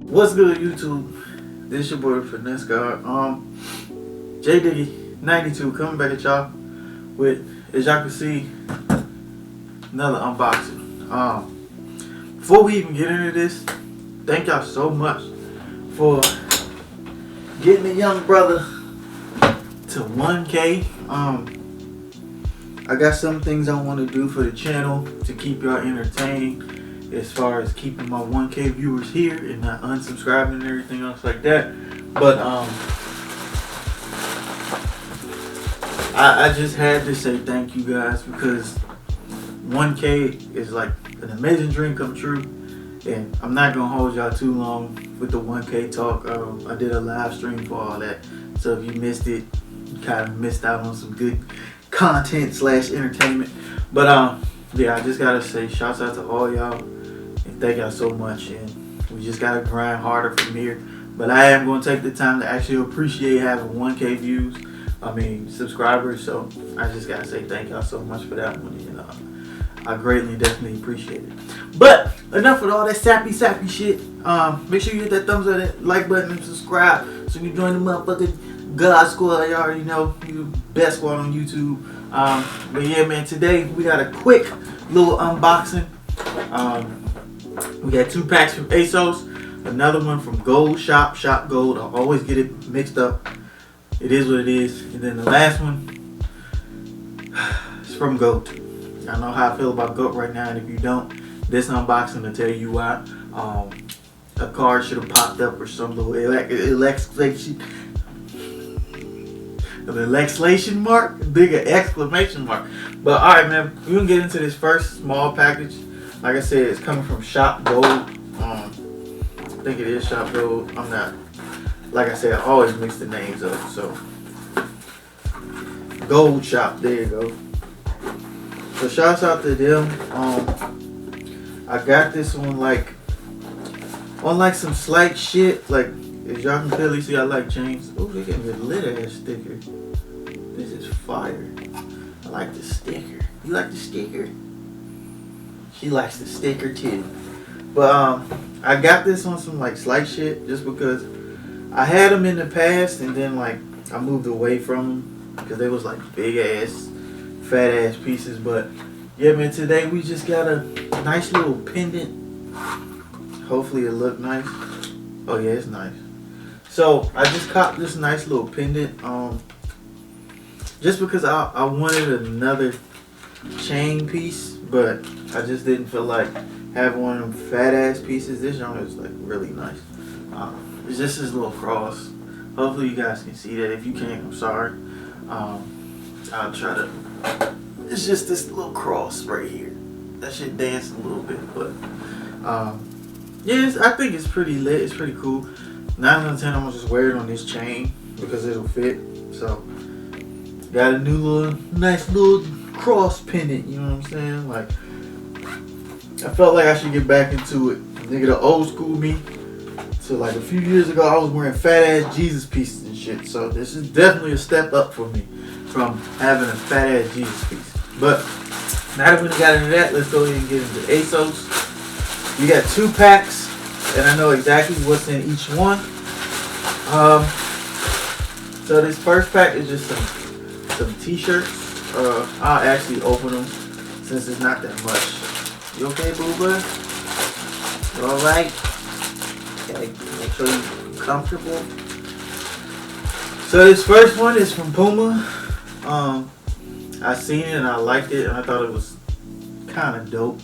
What's good, YouTube? This your boy Undiscovered. J Diggy 92 coming back at y'all with, as y'all can see, another unboxing. Before we even get into this, thank y'all so much for getting the young brother to 1K. I got some things I want to do for the channel to keep y'all entertained, as far as keeping my 1K viewers here and not unsubscribing and everything else like that. But I just had to say thank you guys, because 1K is like an amazing dream come true, and I'm not gonna hold y'all too long with the 1K talk. I did a live stream for all that, so if you missed it, you kind of missed out on some good content / entertainment. But yeah, I just gotta say shouts out to all y'all and thank y'all so much, and we just gotta grind harder from here. But I am gonna take the time to actually appreciate having 1K views, subscribers. So I just gotta say thank y'all so much for that one, and I greatly definitely appreciate it. But enough with all that sappy shit. Make sure you hit that thumbs up, that like button, and subscribe so you join the motherfucking God Squad. You already know, you the best squad on YouTube. But yeah, man, today we got a quick little unboxing. We got 2 packs from ASOS, another one from Gold Shop Gold. I always get it mixed up. It is what it is. And then the last one is from GOAT. I know how I feel about GOAT right now, and if you don't, this unboxing will tell you why. A card should have popped up or some little exclamation mark, bigger exclamation mark. But alright, man, we're gonna get into this first small package. Like I said, it's coming from Shop Gold. I think it is Shop Gold. I'm not, like I said, I always mix the names up. So Gold Shop, there you go. So shouts out to them. I got this one like on some slight shit. Like, as y'all can clearly see, I like chains. Oh, they gave me a lit ass sticker. This is fire. I like the sticker. You like the sticker? She likes the sticker too. But I got this on some like slight shit just because I had them in the past, and then like I moved away from them because they was like big ass, fat ass pieces. But yeah, man, today we just got a nice little pendant. Hopefully it look nice. Oh yeah, it's nice. So I just copped this nice little pendant, just because I wanted another chain piece, but I just didn't feel like having one of them fat ass pieces. This one is like really nice. It's just this little cross. Hopefully you guys can see that. If you can't, I'm sorry. I'll try to. It's just this little cross right here. That should dance a little bit, but yeah, I think it's pretty lit. It's pretty cool. 9 out of 10, I'm gonna just wear it on this chain because it'll fit. So got a new little nice little cross pendant. You know what I'm saying? Like, I felt like I should get back into it. Nigga, the old school me. So like a few years ago, I was wearing fat ass Jesus pieces and shit. So this is definitely a step up for me from having a fat ass Jesus piece. But now that we got into that, let's go ahead and get into ASOS. We got 2 packs, and I know exactly what's in each one. So this first pack is just some t-shirts. I'll actually open them since it's not that much. You okay, boo bud? You alright? Gotta make sure you're comfortable. So this first one is from Puma. I seen it and I liked it, and I thought it was kind of dope.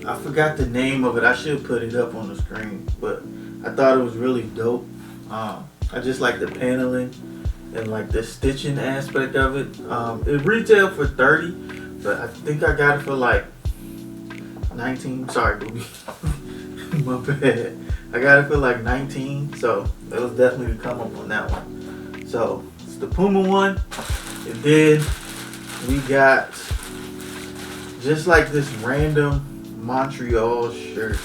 I forgot the name of it. I should put it up on the screen, but I thought it was really dope. I just like the paneling and like the stitching aspect of it. It retailed for $30, but I think I got it for like 19. Sorry, booby. My bad. I got it for like 19, so it was definitely to come up on that one. So it's the Puma one, and then we got just like this random Montreal shirt.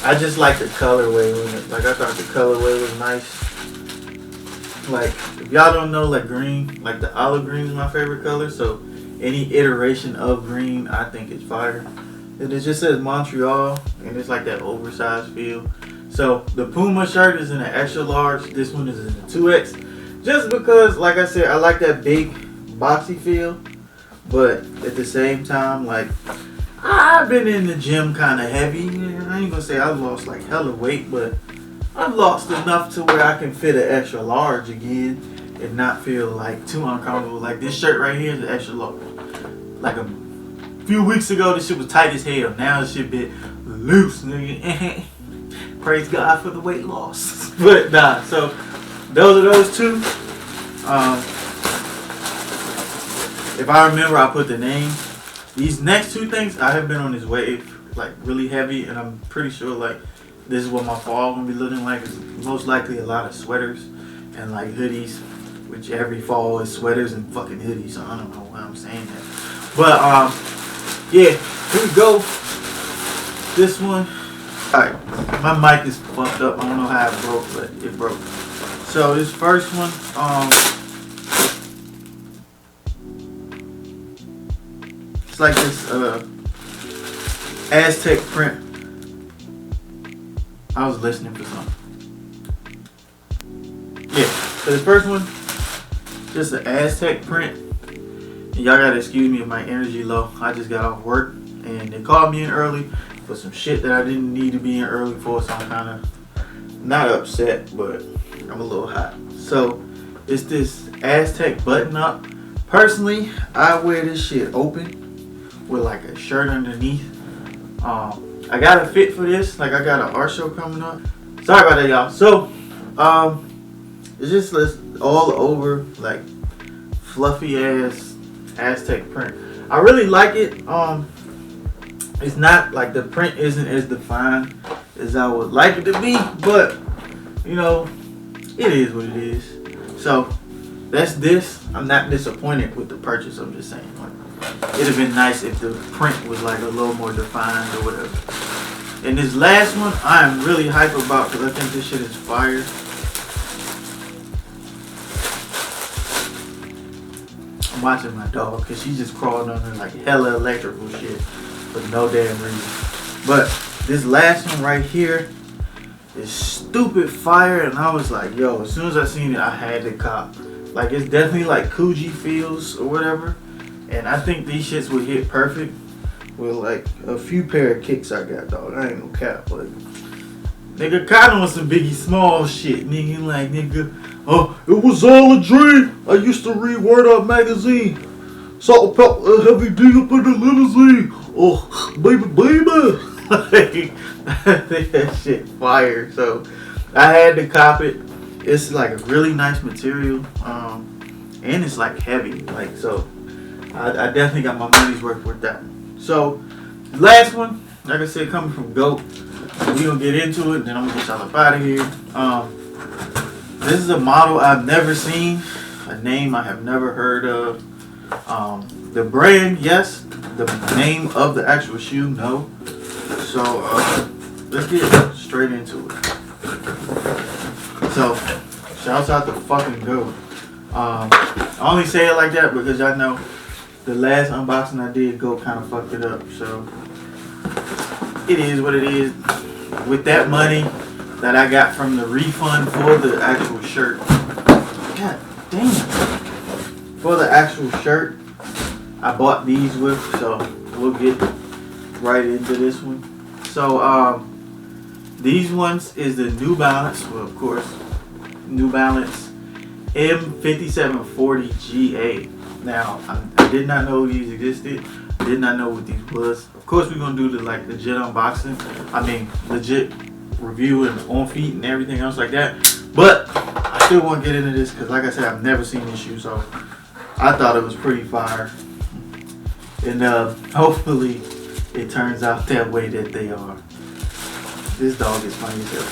I just like the colorway with it. Like, I thought the colorway was nice. Like, if y'all don't know, like green, like the olive green is my favorite color. So any iteration of green, I think it's fire. and it just says Montreal, and it's like that oversized feel. So the Puma shirt is in an extra large. This one is in a 2X. Just because, like I said, I like that big boxy feel. But at the same time, like, I've been in the gym kind of heavy. I ain't gonna say I've lost like hella weight, but I've lost enough to where I can fit an extra large again and not feel like too uncomfortable. Like this shirt right here is an extra large. Like a few weeks ago, this shit was tight as hell. Now this shit bit loose, nigga. Praise God for the weight loss. But nah, so those are those two. If I remember, I put the name. These next two things, I have been on this wave like really heavy, and I'm pretty sure like this is what my fall gonna be looking like. It's most likely a lot of sweaters and like hoodies, which every fall is sweaters and fucking hoodies. So I don't know why I'm saying that, but yeah, here we go. This one, alright, my mic is fucked up. I don't know how it broke, but it broke. So this first one, it's like this Aztec print. I was listening for something. Yeah, so this first one, just an Aztec print. And y'all gotta excuse me if my energy low. I just got off work and they called me in early for some shit that I didn't need to be in early for, so I'm kind of not upset, but I'm a little hot. So it's this Aztec button up. Personally, I wear this shit open with like a shirt underneath. I got a fit for this. Like I got an art show coming up. Sorry about that, y'all. So it's just all over like fluffy ass Aztec print. I really like it. It's not like the print isn't as defined as I would like it to be, but you know, it is what it is. So that's this. I'm not disappointed with the purchase. I'm just saying, like, it'd have been nice if the print was like a little more defined or whatever. And this last one, I am really hype about because I think this shit is fire. I'm watching my dog because she just crawled under like hella electrical shit for no damn reason. But this last one right here is stupid fire, and I was like, yo, as soon as I seen it, I had to cop. Like, it's definitely like Coogee feels or whatever, and I think these shits would hit perfect with like a few pair of kicks I got, dog. I ain't no cap, but nigga kinda on some Biggie Small shit, nigga. Like, nigga, oh, it was all a dream. I used to read Word Up magazine. Salt and pepper, heavy D up in the limousine. Oh, baby, baby. Like, I think that shit fire. So I had to cop it. It's like a really nice material, and it's like heavy. Like, so I definitely got my money's worth with that. So last one, like I said, coming from GOAT. We gonna get into it, then I'm gonna get y'all up out of here. This is a model I've never seen, a name I have never heard of. The brand, yes. The name of the actual shoe, no. So let's get straight into it. So shouts out to fucking GOAT. I only say it like that because y'all know the last unboxing I did, GOAT kind of fucked it up. So it is what it is. With that money that I got from the refund for the actual shirt, god damn, for the actual shirt I bought these with, so we'll get right into this one. So these ones is the New Balance, well, of course, New Balance M5740GA. Now I did not know these existed. Did not know what these was. Of course, we're gonna do the like legit unboxing. I mean, legit review and on feet and everything else like that. But I still want to get into this because, like I said, I've never seen this shoe, so I thought it was pretty fire. And hopefully, it turns out that way that they are. This dog is funny as hell.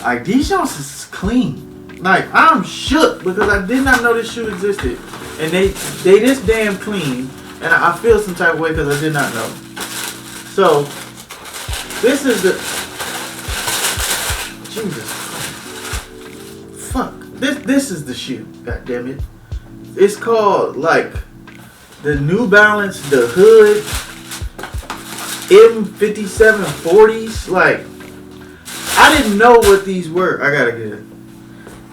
Like, these shoes is clean. Like, I'm shook because I did not know this shoe existed, and they this damn clean. And I feel some type of way because I did not know. So, this is the... Jesus. Fuck. This is the shoe. God damn it. It's called, like, the New Balance, the Hood M5740s. Like, I didn't know what these were. I gotta get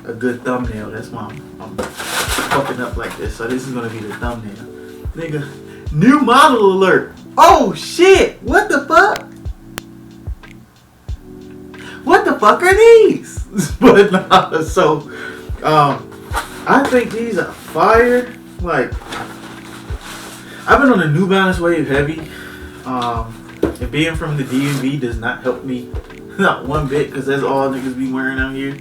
a good thumbnail. That's why I'm fucking up like this. So this is gonna be the thumbnail. Nigga, new model alert. Oh shit! What the fuck? What the fuck are these? But nah, so I think these are fire. Like, I've been on the New Balance wave heavy. And being from the DMV does not help me, not one bit, because that's all niggas be wearing out here.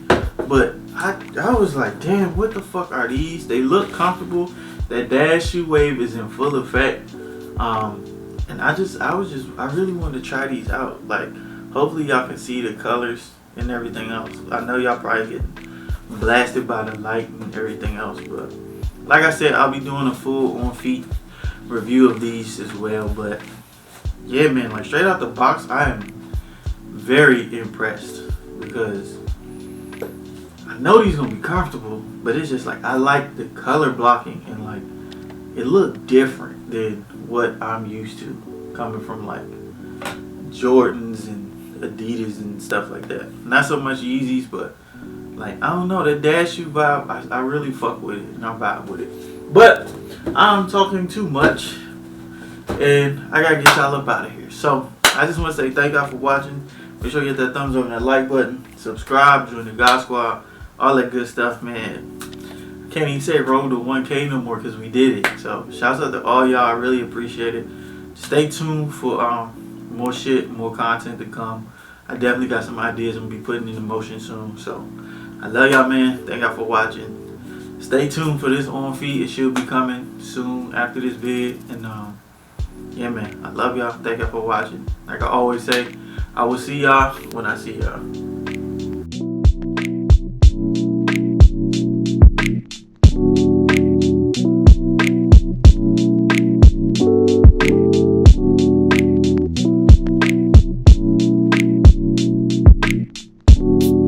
But I was like, damn, what the fuck are these? They look comfortable. That dash shoe wave is in full effect. And I really wanted to try these out. Like, hopefully y'all can see the colors and everything else. I know y'all probably getting blasted by the light and everything else, but like I said, I'll be doing a full on feet review of these as well. But yeah, man, like straight out the box, I am very impressed because I know these gonna be comfortable, but it's just like I like the color blocking and like it looked different than what I'm used to coming from like Jordans and Adidas and stuff like that. Not so much Yeezys, but like I don't know, that dash shoe vibe, I really fuck with it and I vibe with it. But I'm talking too much and I gotta get y'all up out of here. So I just want to say thank y'all for watching. Make sure you hit that thumbs up and that like button, subscribe, join the God Squad, all that good stuff, man. Can't even say roll to 1K no more because we did it. So shouts out to all y'all. I really appreciate it. Stay tuned for more shit, more content to come. I definitely got some ideas I'm gonna be putting into motion soon. So I love y'all, man. Thank y'all for watching. Stay tuned for this on feed. It should be coming soon after this vid. And yeah, man, I love y'all. Thank y'all for watching. Like I always say, I will see y'all when I see y'all.